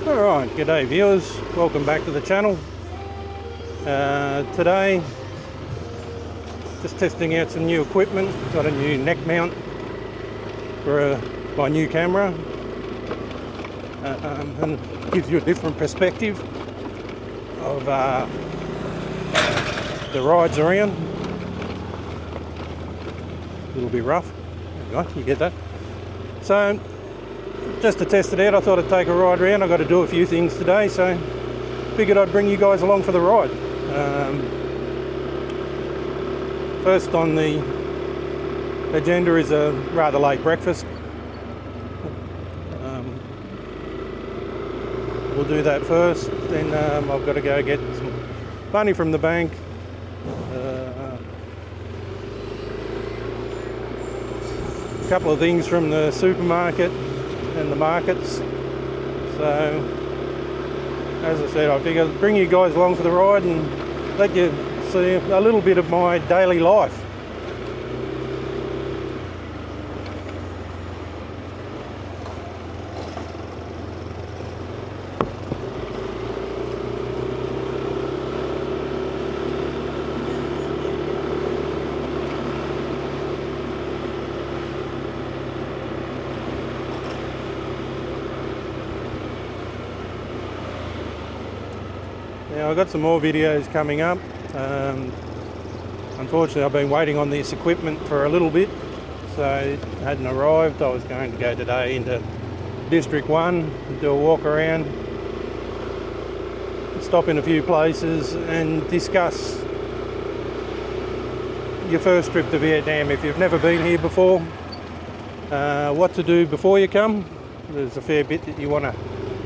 Alright, g'day viewers, welcome back to the channel. Today, just testing out some new equipment. Got a new neck mount for my new camera, and gives you a different perspective of the rides around. A little bit rough, there you go, you get that. So, just to test it out, I thought I'd take a ride around. I've got to do a few things today, so figured I'd bring you guys along for the ride. First on the agenda is a rather late breakfast. We'll do that first, then I've got to go get some money from the bank. A couple of things from the supermarket and the markets. So as I said, I figured I'd bring you guys along for the ride and let you see a little bit of my daily life. Now I've got some more videos coming up. Unfortunately I've been waiting on this equipment for a little bit, so it hadn't arrived. I was going to go today into District 1 and do a walk around, stop in a few places and discuss your first trip to Vietnam. If you've never been here before, what to do before you come. There's a fair bit that you want to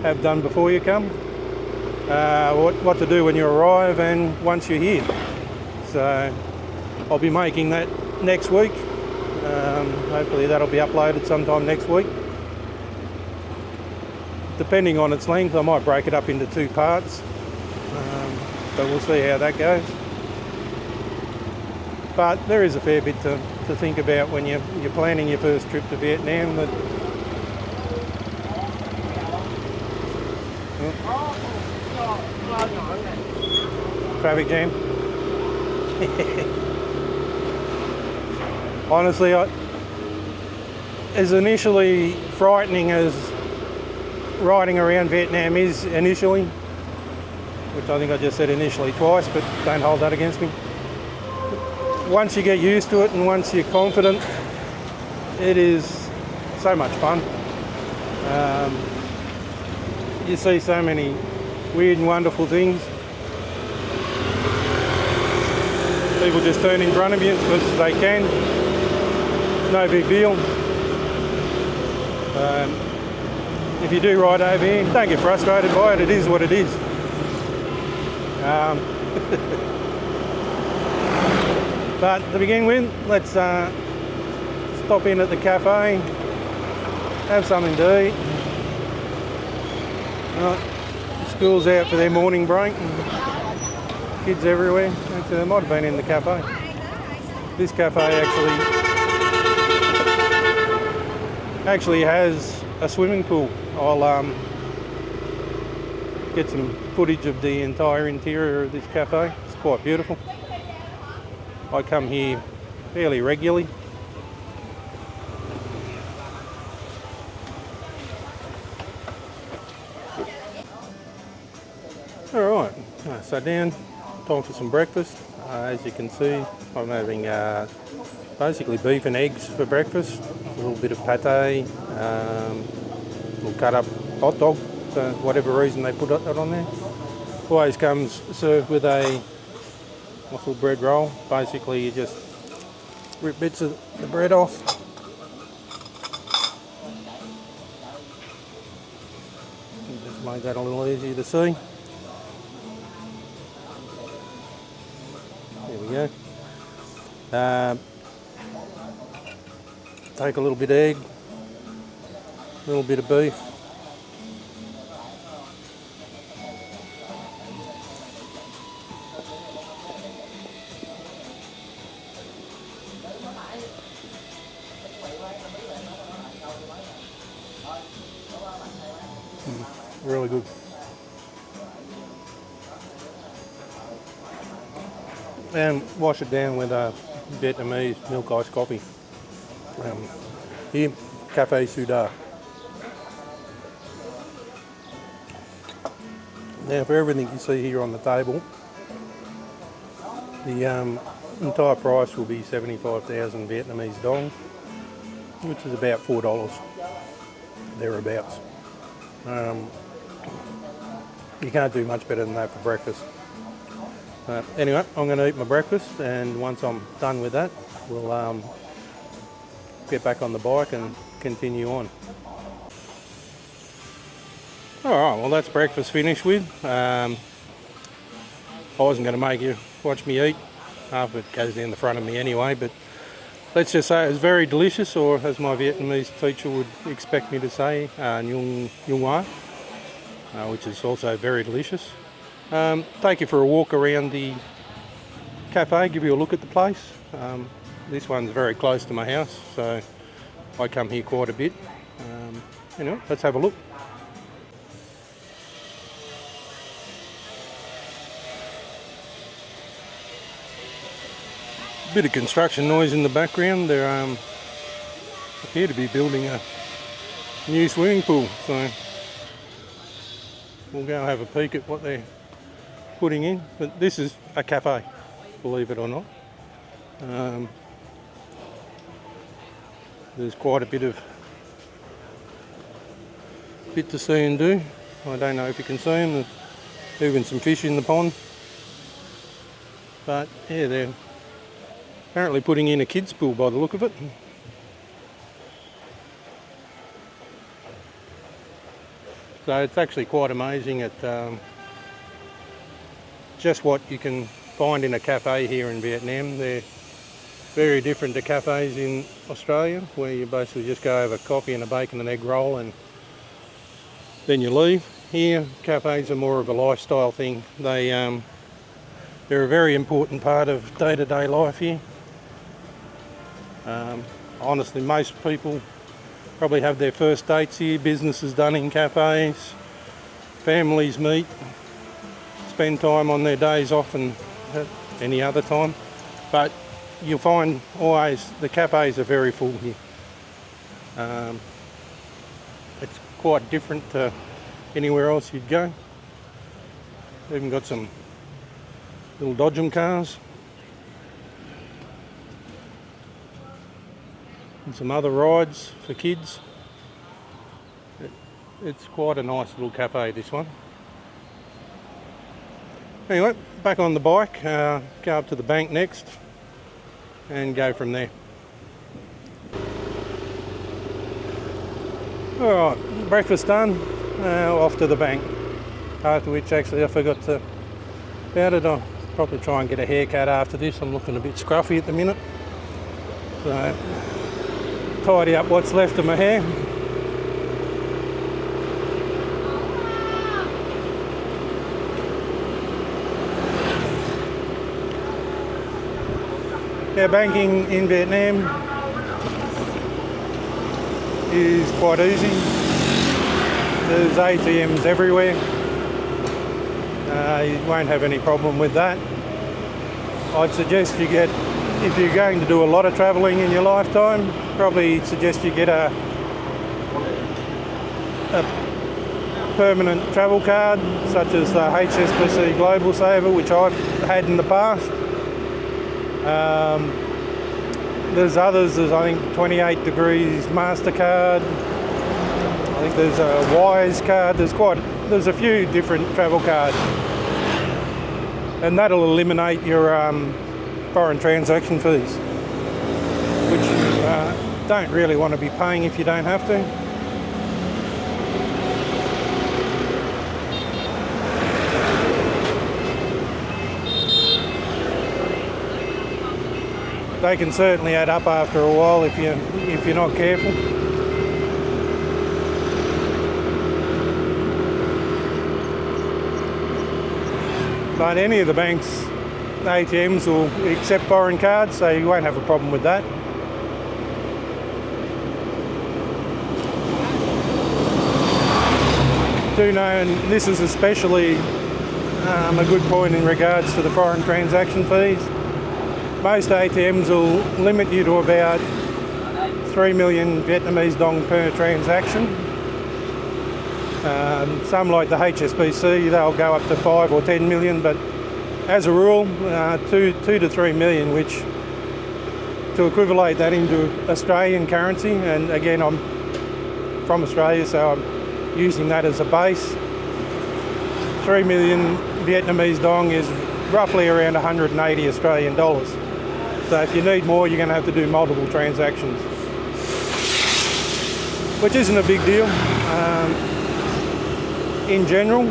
have done before you come. What to do when you arrive and once you're here. So I'll be making that next week. Hopefully that'll be uploaded sometime next week. Depending on its length, I might break it up into two parts, but we'll see how that goes. But there is a fair bit to think about when you're planning your first trip to Vietnam. Traffic jam. Honestly, as initially frightening as riding around Vietnam is initially, which I think I just said initially twice, but don't hold that against me. Once you get used to it and once you're confident, it is so much fun. You see so many weird and wonderful things. People just turn in front of you because they can. It's no big deal. If you do ride over here, don't get frustrated by it. It is what it is. But to begin with, let's stop in at the cafe, have something to eat. School's out for their morning break. Kids everywhere. They might have been in the cafe. This cafe actually has a swimming pool. I'll get some footage of the entire interior of this cafe. It's quite beautiful. I come here fairly regularly. Alright, so down, time for some breakfast. As you can see, I'm having basically beef and eggs for breakfast, a little bit of pate, we'll cut up hot dog for whatever reason they put that on there. Always comes served with a mussel bread roll. Basically you just rip bits of the bread off, just make that a little easier to see. There we go. Take a little bit of egg, a little bit of beef. Really good. And wash it down with a Vietnamese milk iced coffee. Here, Cafe Sudar. Now for everything you see here on the table, the entire price will be 75,000 Vietnamese dong, which is about $4, thereabouts. You can't do much better than that for breakfast. Anyway, I'm going to eat my breakfast, and once I'm done with that, we'll get back on the bike and continue on. Alright, well that's breakfast finished with. I wasn't going to make you watch me eat. Half of it goes down the front of me anyway, but let's just say it was very delicious, or as my Vietnamese teacher would expect me to say, Nhung Hoa, which is also very delicious. Take you for a walk around the cafe, give you a look at the place. This one's very close to my house, so I come here quite a bit. Anyway, let's have a look. Bit of construction noise in the background. They appear to be building a new swimming pool, so we'll go have a peek at what they're putting in. But this is a cafe, believe it or not. There's quite a bit to see and do. I don't know if you can see them. There's even some fish in the pond. But yeah, they're apparently putting in a kids pool by the look of it. So it's actually quite amazing at just what you can find in a cafe here in Vietnam. They're very different to cafes in Australia, where you basically just go have a coffee and a bacon and egg roll and then you leave. Here, cafes are more of a lifestyle thing. They're a very important part of day-to-day life here. Honestly, most people probably have their first dates here, business is done in cafes, families meet, spend time on their days off and any other time. But you'll find always the cafes are very full here. It's quite different to anywhere else you'd go. Even got some little dodgem cars. And some other rides for kids. It's quite a nice little cafe, this one. Anyway, back on the bike, go up to the bank next and go from there. Alright, breakfast done, off to the bank. After which, actually, I forgot about it. I'll probably try and get a haircut after this. I'm looking a bit scruffy at the minute. So, tidy up what's left of my hair. Yeah, banking in Vietnam is quite easy. There's ATMs everywhere. You won't have any problem with that. I'd suggest you get, if you're going to do a lot of travelling in your lifetime, probably suggest you get a permanent travel card, such as the HSBC Global Saver, which I've had in the past. There's others, there's I think 28 Degrees MasterCard, I think there's a Wise card, there's a few different travel cards. And that'll eliminate your foreign transaction fees, which you don't really want to be paying if you don't have to. They can certainly add up after a while if you're not careful. But any of the bank's ATMs will accept foreign cards, so you won't have a problem with that. do know, and this is especially a good point in regards to the foreign transaction fees. Most ATMs will limit you to about 3 million Vietnamese dong per transaction. Some like the HSBC, they'll go up to 5 or 10 million, but as a rule, 2 to 3 million, which to equivalent that into Australian currency, and again I'm from Australia so I'm using that as a base, 3 million Vietnamese dong is roughly around 180 Australian dollars. So if you need more, you're going to have to do multiple transactions, which isn't a big deal in general.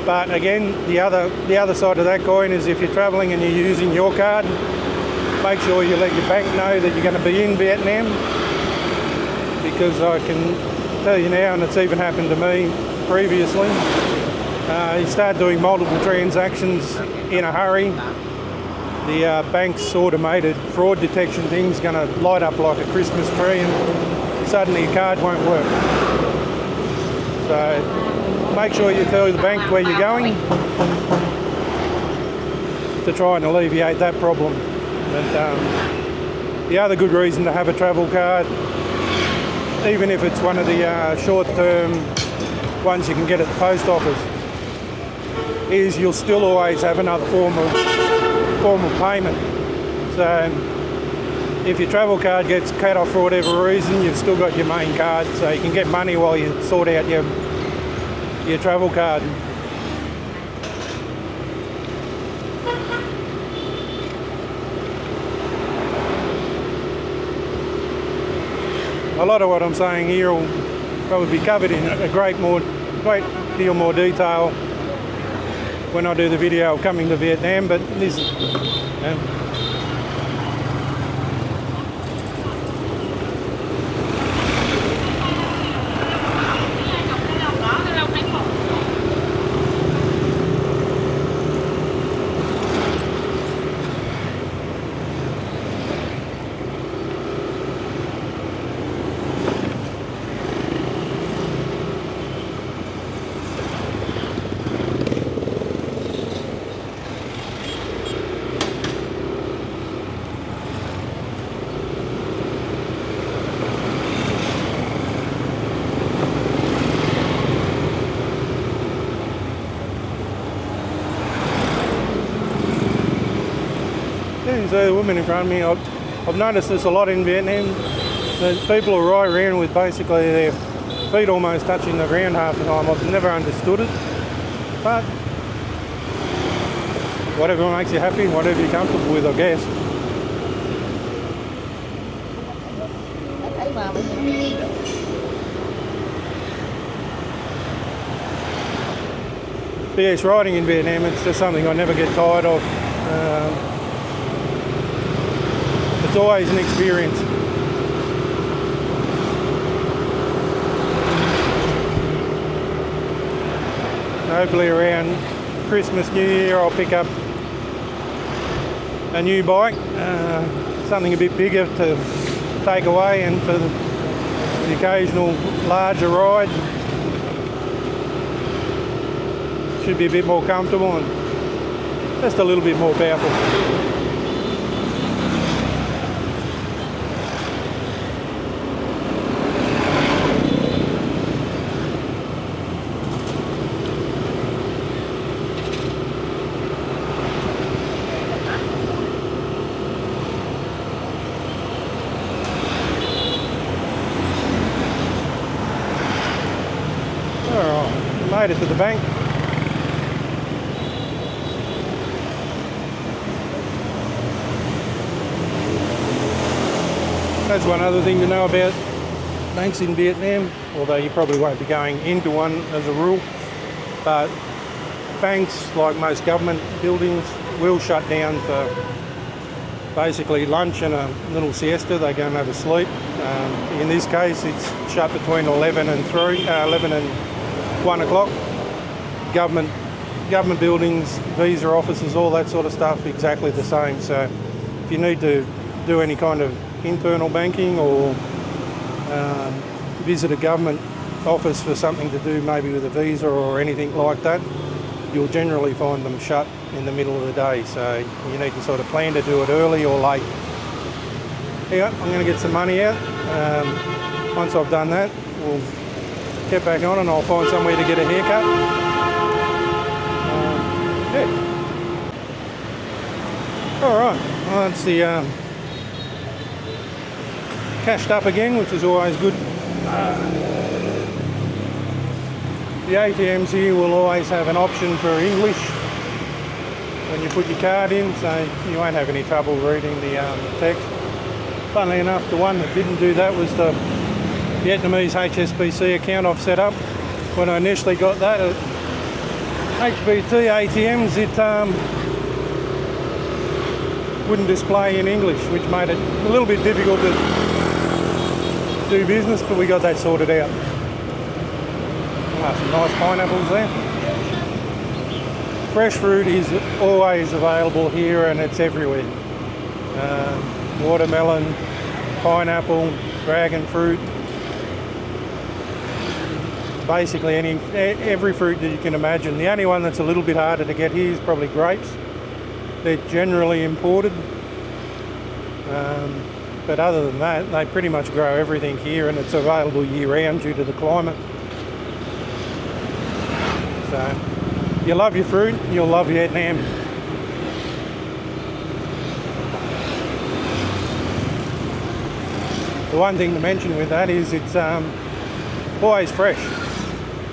But again, the other side of that coin is if you're travelling and you're using your card, make sure you let your bank know that you're going to be in Vietnam, because I can tell you now, and it's even happened to me previously, you start doing multiple transactions in a hurry, the bank's automated fraud detection thing's going to light up like a Christmas tree and suddenly your card won't work. So make sure you tell the bank where you're going to try and alleviate that problem. But the other good reason to have a travel card, even if it's one of the short-term ones you can get at the post office, is you'll still always have another form of payment. So if your travel card gets cut off for whatever reason, you've still got your main card, so you can get money while you sort out your travel card. A lot of what I'm saying here will probably be covered in a great deal more detail when I do the video coming to Vietnam, but this the woman in front of me, I've noticed this a lot in Vietnam. The people are right around with basically their feet almost touching the ground half the time. I've never understood it, but whatever makes you happy, whatever you're comfortable with, I guess. But yes, riding in Vietnam, it's just something I never get tired of. It's always an experience. Hopefully around Christmas, New Year, I'll pick up a new bike, something a bit bigger to take away, and for the occasional larger ride, should be a bit more comfortable and just a little bit more powerful. Made it to the bank. That's one other thing to know about banks in Vietnam, although you probably won't be going into one as a rule, but banks, like most government buildings, will shut down for basically lunch and a little siesta. They go and have a sleep. In this case, it's shut between 11 and 1 o'clock. Government buildings, visa offices, all that sort of stuff, exactly the same. So if you need to do any kind of internal banking or visit a government offers for something to do maybe with a visa or anything like that, you'll generally find them shut in the middle of the day, so you need to sort of plan to do it early or late. Yeah, I'm going to get some money out. Once I've done that, we'll get back on and I'll find somewhere to get a haircut. Yeah. Alright, well, that's the cashed up again, which is always good. The ATMs here will always have an option for English when you put your card in, so you won't have any trouble reading the text. Funnily enough, the one that didn't do that was the Vietnamese HSBC account I've set up. When I initially got that at HBT ATMs, it wouldn't display in English, which made it a little bit difficult to do business, but we got that sorted out. Some nice pineapples there. Fresh fruit is always available here and it's everywhere. Watermelon, pineapple, dragon fruit. Basically every fruit that you can imagine. The only one that's a little bit harder to get here is probably grapes. They're generally imported. But other than that, they pretty much grow everything here and it's available year round due to the climate. So, you love your fruit, you'll love Vietnam. The one thing to mention with that is it's always fresh.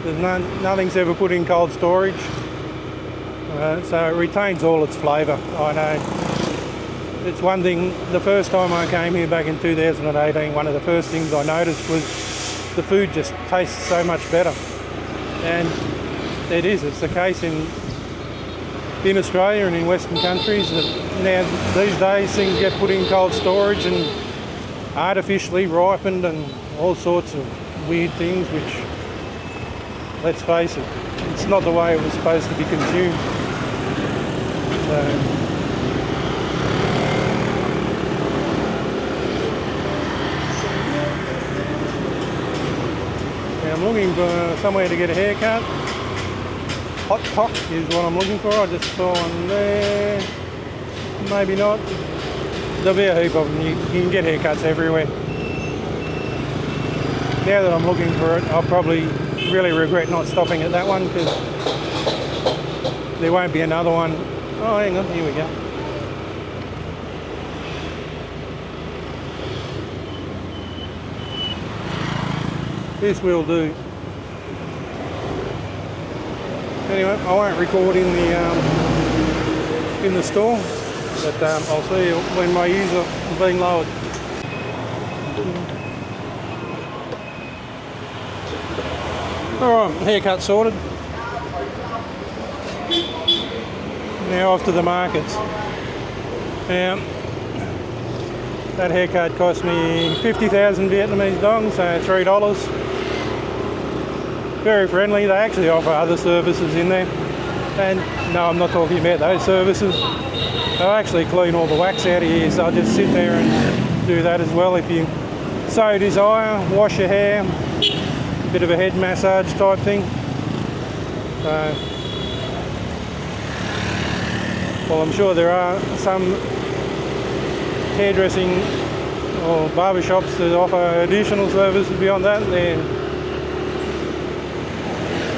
There's nothing's ever put in cold storage, so it retains all its flavour. I know it's one thing, the first time I came here back in 2018, one of the first things I noticed was the food just tastes so much better. And it's the case in Australia and in Western countries that now these days things get put in cold storage and artificially ripened and all sorts of weird things, which, let's face it, it's not the way it was supposed to be consumed. So, I'm looking for somewhere to get a haircut. Hot Pot is what I'm looking for. I just saw one there. Maybe not. There'll be a heap of them. You can get haircuts everywhere. Now that I'm looking for it, I'll probably really regret not stopping at that one because there won't be another one. Oh, hang on. Here we go. This will do. Anyway, I won't record in the store, but I'll see you when my ears are being lowered. Alright, haircut sorted. Now off to the markets. Now, that haircut cost me 50,000 Vietnamese dong, so $3. Very friendly. They actually offer other services in there, and no, I'm not talking about those services. They'll actually clean all the wax out of here, so I'll just sit there and do that as well if you so desire. Wash your hair, a bit of a head massage type thing. So, well, I'm sure there are some hairdressing or barber shops that offer additional services beyond that. They're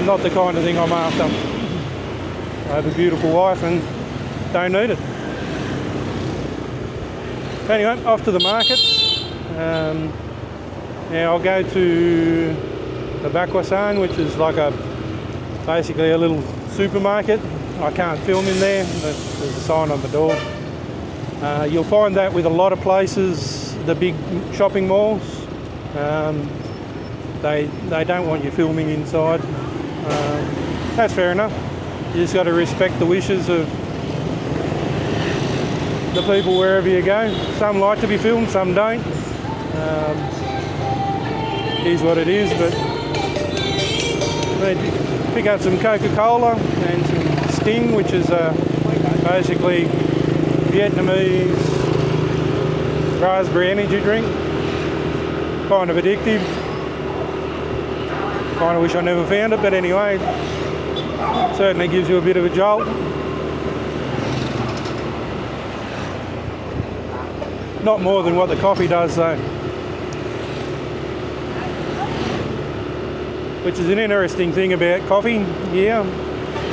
not the kind of thing I'm after. I have a beautiful wife and don't need it. Anyway, off to the markets. Now I'll go to the Bakwasan, which is like basically a little supermarket. I can't film in there, but there's a sign on the door. You'll find that with a lot of places, the big shopping malls. They don't want you filming inside. That's fair enough. You just got to respect the wishes of the people wherever you go. Some like to be filmed, some don't. It is what it is, but they pick up some Coca-Cola and some Sting, which is basically Vietnamese raspberry energy drink. Kind of addictive. kind of wish I never found it, but anyway, it certainly gives you a bit of a jolt. Not more than what the coffee does though. Which is an interesting thing about coffee here,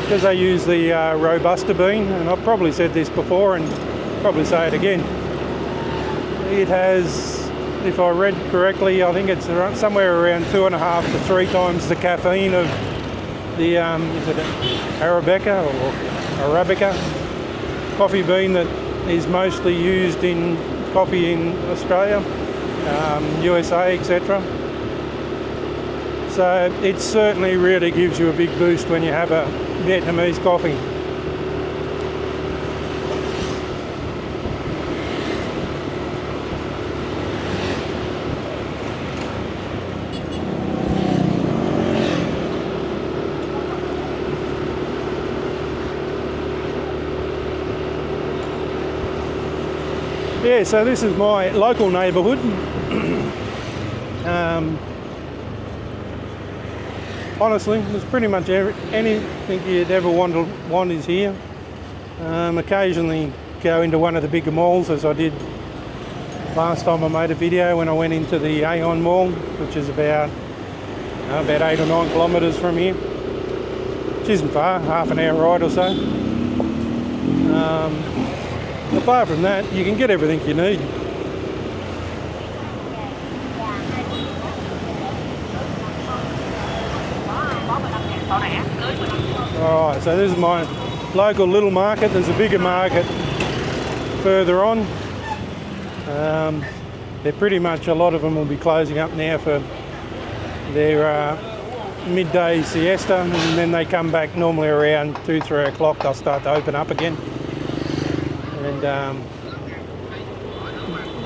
because they use the Robusta bean, and I've probably said this before and probably say it again. It has, if I read correctly, I think it's somewhere around 2.5 to 3 times the caffeine of the is it Arabica or Arabica coffee bean that is mostly used in coffee in Australia, USA, etc. So it certainly really gives you a big boost when you have a Vietnamese coffee. Yeah, so this is my local neighbourhood. Honestly, there's pretty much anything you'd ever want is here. Occasionally go into one of the bigger malls, as I did last time I made a video when I went into the Aeon Mall, which is about 8 or 9 kilometres from here, which isn't far, half an hour ride or so. Apart from that, you can get everything you need. Alright, so this is my local little market. There's a bigger market further on. They're pretty much, a lot of them will be closing up now for their midday siesta, and then they come back normally around 2-3 o'clock. They'll start to open up again and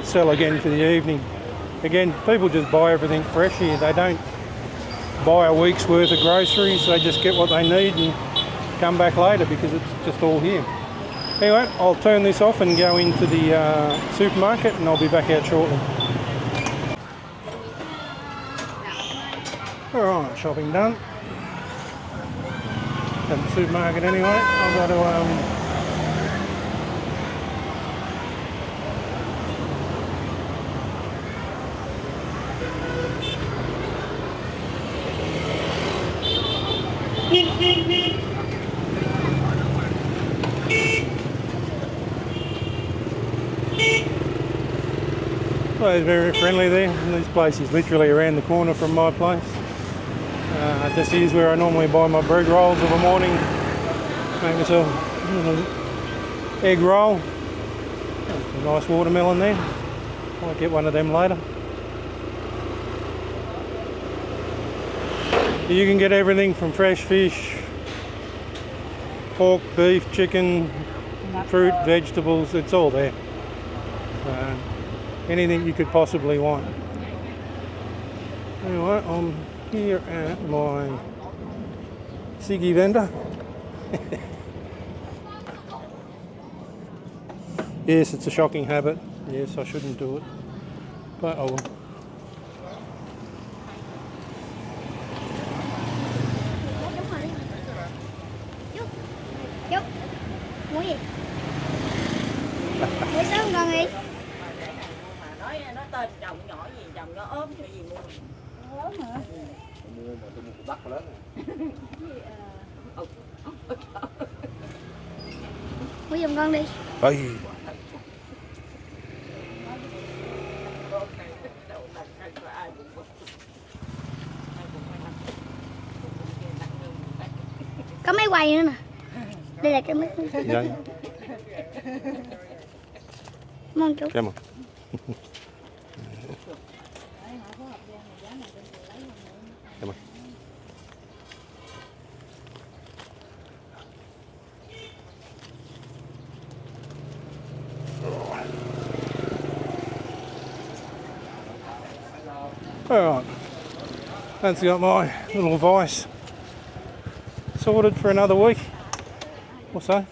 sell again for the evening. Again, people just buy everything fresh here. They don't buy a week's worth of groceries. They just get what they need and come back later because it's just all here. Anyway, I'll turn this off and go into the supermarket, and I'll be back out shortly. Alright, shopping done. At the supermarket anyway. I've got to well, it's very friendly there. This place is literally around the corner from my place. Just here's where I normally buy my bread rolls of a morning. Make myself a little egg roll. A nice watermelon there. Might get one of them later. You can get everything from fresh fish, pork, beef, chicken, fruit, vegetables, it's all there. Anything you could possibly want. Anyway, I'm here at my ciggy vendor. Yes, it's a shocking habit. Yes, I shouldn't do it, but I will. Muốn gì? Mua sao không cần gì? Nói tên chồng nhỏ gì, chồng nó ốm hay gì mua. Ốm hả? Mua mà tôi mua cục đất lớn này. Mua giùm con đi. Ây. Có máy quay nữa nè. Đây là cái máy. Dạ. Cảm ơn chú. Cảm ơn. Cảm ơn. Alright, that's got my little vice sorted for another week or so.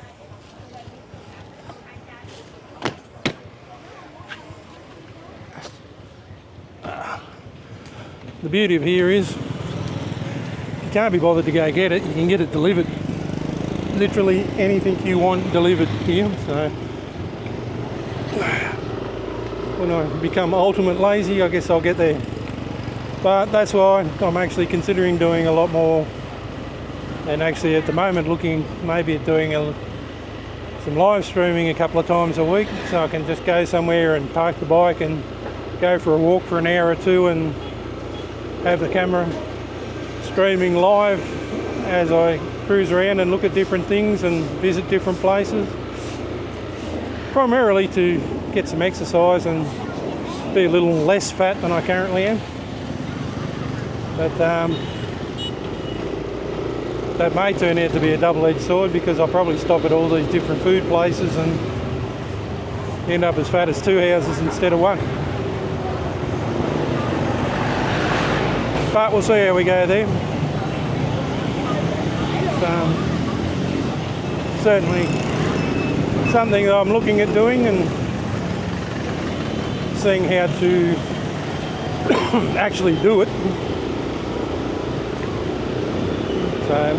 The beauty of here is can't be bothered to go get it, you can get it delivered. Literally anything you want delivered here. So when I become ultimate lazy, I guess I'll get there. But that's why I'm actually considering doing a lot more, and actually at the moment looking maybe at doing some live streaming a couple of times a week, so I can just go somewhere and park the bike and go for a walk for an hour or two and have the camera streaming live as I cruise around and look at different things and visit different places, primarily to get some exercise and be a little less fat than I currently am. But that may turn out to be a double-edged sword, because I'll probably stop at all these different food places and end up as fat as 2 houses instead of 1. But we'll see how we go there. Certainly something that I'm looking at doing and seeing how to actually do it. So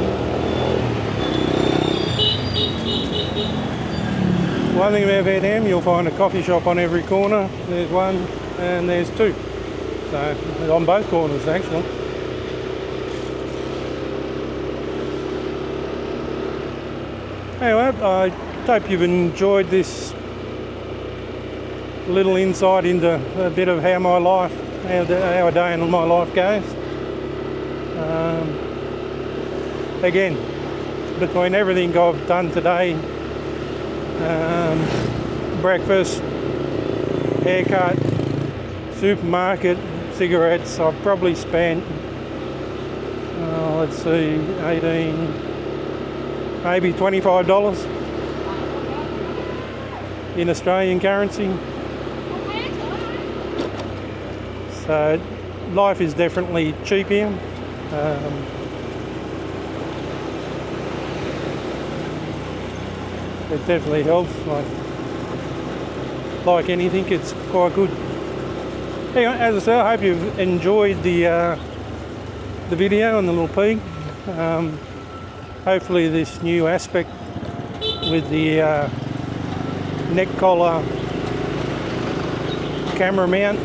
one thing about Vietnam, you'll find a coffee shop on every corner. There's one and there's two. So on both corners actually. Anyway, I hope you've enjoyed this little insight into a bit of how my life, how a day in my life goes. Again, between everything I've done today, breakfast, haircut, supermarket, cigarettes, I've probably spent, let's see, 18, maybe $25 in Australian currency. So life is definitely cheap here. It definitely helps. Like anything, it's quite good. Anyway, as I said, I hope you've enjoyed the video and the little peek. Hopefully this new aspect with the neck collar camera mount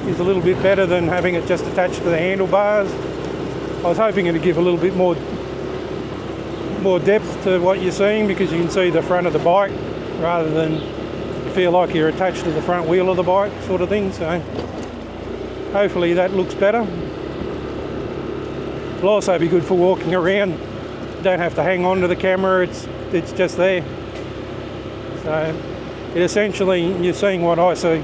is a little bit better than having it just attached to the handlebars. I was hoping it would give a little bit more depth to what you're seeing, because you can see the front of the bike rather than feel like you're attached to the front wheel of the bike sort of thing. So hopefully that looks better. It'll also be good for walking around. You don't have to hang on to the camera, it's just there. So it essentially, you're seeing what I see.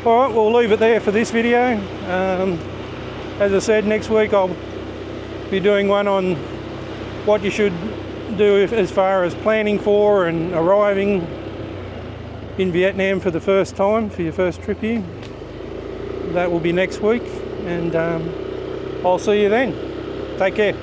Alright, we'll leave it there for this video. As I said, next week I'll be doing one on what you should do as far as planning for and arriving in Vietnam for the first time, for your first trip here. That will be next week, and I'll see you then. Take care.